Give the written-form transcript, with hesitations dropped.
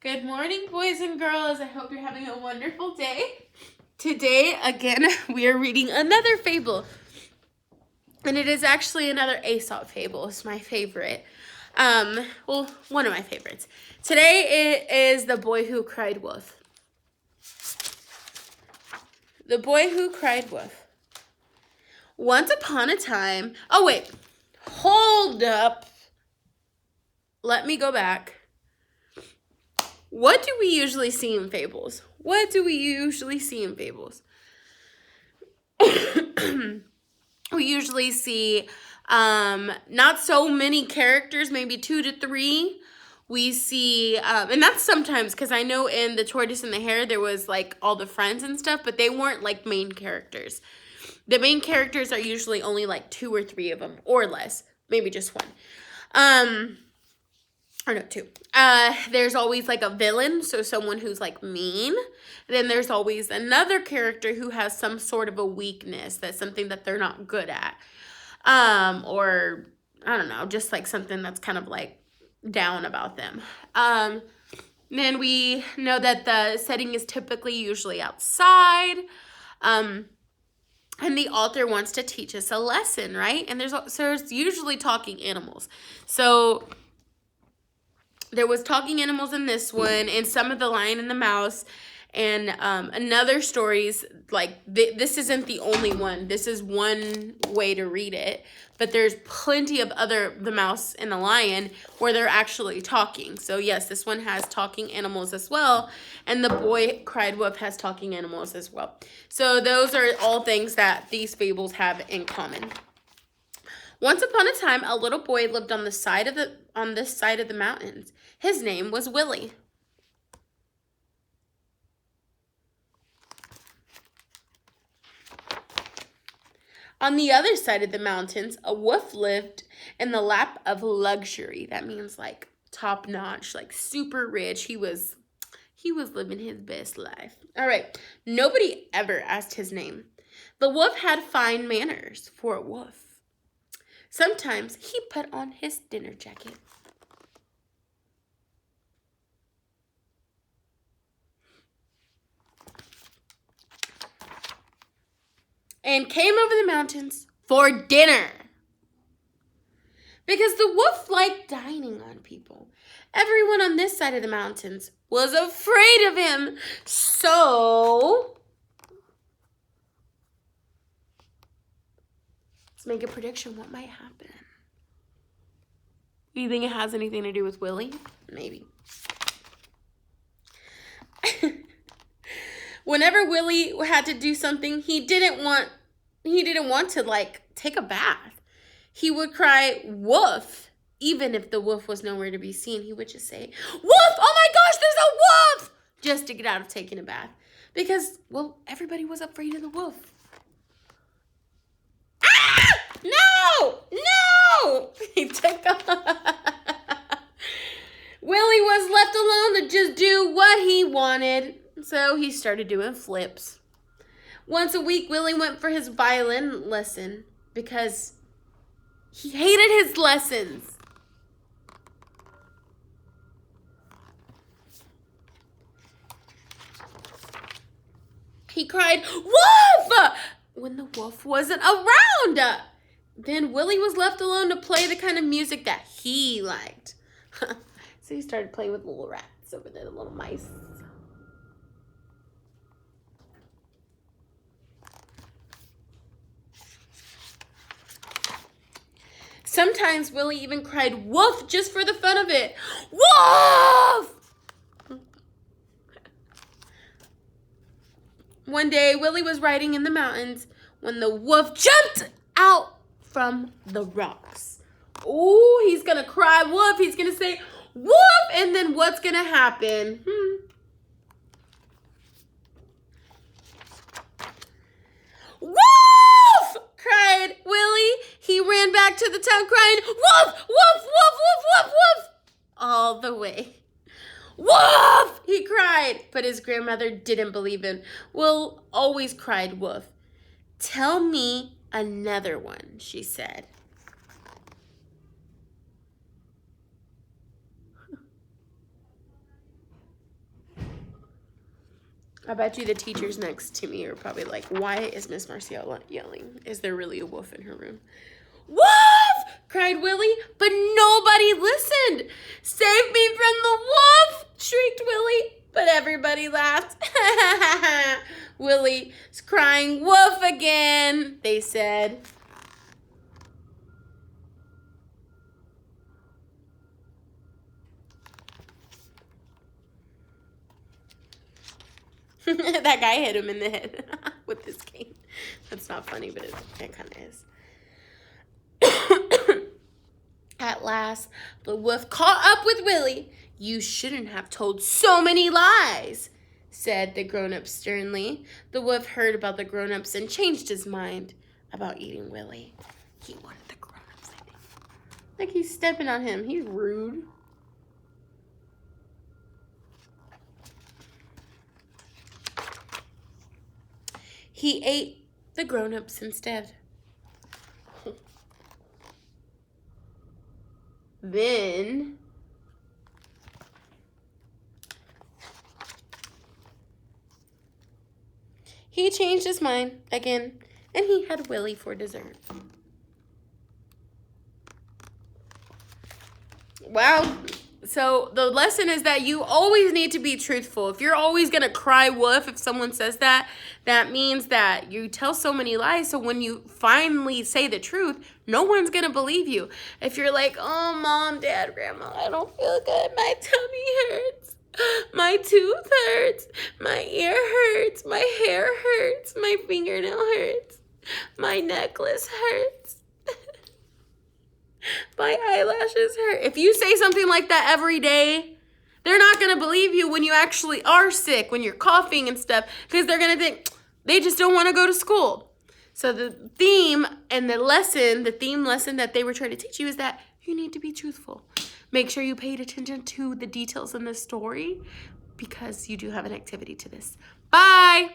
Good morning, boys and girls. I hope you're having a wonderful day. Today, again, we are reading another fable. And it is actually another Aesop fable. It's my favorite. Well, one of my favorites. Today it is The Boy Who Cried Wolf. The Boy Who Cried Wolf. Once upon a time... Oh, wait. Hold up. Let me go back. What do we usually see in fables? What do we usually see in fables? We usually see not so many characters, maybe 2 to 3. We see, and that's sometimes, because I know in The Tortoise and the Hare, there was like all the friends and stuff, but they weren't like main characters. The main characters are usually only like 2 or 3 of them, or less. Maybe just 1. Or no, 2. There's always like a villain, so someone who's like mean. Then there's always another character who has some sort of a weakness, that's something that they're not good at. Or I don't know, just like something that's kind of like down about them. Then we know that the setting is typically usually outside. And the author wants to teach us a lesson, right? And there's usually talking animals. So there was talking animals in this one, and some of The Lion and the Mouse, and another stories, like this isn't the only one. This is one way to read it, but there's plenty of other The Mouse and the Lion where they're actually talking. So yes, this one has talking animals as well, and The Boy Cried Wolf has talking animals as well. So those are all things that these fables have in common. Once upon a time, a little boy lived on this side of the mountains. His name was Willie. On the other side of the mountains, a wolf lived in the lap of luxury. That means like top notch, like super rich. He was living his best life. All right. Nobody ever asked his name. The wolf had fine manners for a wolf. Sometimes he put on his dinner jacket. And came over the mountains for dinner. Because the wolf liked dining on people. Everyone on this side of the mountains was afraid of him. So let's make a prediction. What might happen? Do you think it has anything to do with Willie? Maybe. Whenever Willie had to do something he didn't want to, like, take a bath, he would cry, "Woof!" Even if the wolf was nowhere to be seen, he would just say, "Wolf! Oh my gosh, there's a wolf!" Just to get out of taking a bath. Because, well, everybody was afraid of the wolf. Ah! No! No! He took off. Willie was left alone to just do what he wanted. So he started doing flips. Once a week, Willie went for his violin lesson because he hated his lessons. He cried, "Wolf!" when the wolf wasn't around. Then Willie was left alone to play the kind of music that he liked. So he started playing with little rats over there, the little mice. Sometimes Willie even cried "Wolf" just for the fun of it. Wolf! One day, Willie was riding in the mountains when the wolf jumped out from the rocks. Oh, he's going to cry "Wolf." He's going to say "Wolf!" And then what's going to happen? "Wolf!" cried Willie. He ran back to the town crying, "Wolf! Wolf! Wolf! Wolf! Wolf! Wolf!" all the way. "Wolf!" he cried, but his grandmother didn't believe him. Will always cried wolf. "Tell me another one," she said. I bet you the teachers next to me are probably like, why is Miss Marcia yelling? Is there really a wolf in her room? Wolf! Cried Willie, but nobody listened. Save me from the wolf! Shrieked Willie, but everybody laughed. Willie's crying wolf again, they said. That guy hit him in the head with his cane. That's not funny, but it kind of is. At last, the wolf caught up with Willie. You shouldn't have told so many lies, said the grown-up sternly. The wolf heard about the grown-ups and changed his mind about eating Willie. He wanted the grown-ups, I think. Like he's stepping on him. He's rude. He ate the grown-ups instead. Then he changed his mind again, and he had Willie for dessert. Wow. So the lesson is that you always need to be truthful. If you're always going to cry wolf if someone says that, that means that you tell so many lies. So when you finally say the truth, no one's going to believe you. If you're like, oh, Mom, Dad, Grandma, I don't feel good. My tummy hurts. My tooth hurts. My ear hurts. My hair hurts. My fingernail hurts. My necklace hurts. My eyelashes hurt. If you say something like that every day, they're not going to believe you when you actually are sick, when you're coughing and stuff, because they're going to think they just don't want to go to school. So the theme and the theme lesson that they were trying to teach you is that you need to be truthful. Make sure you paid attention to the details in the story because you do have an activity to this. Bye.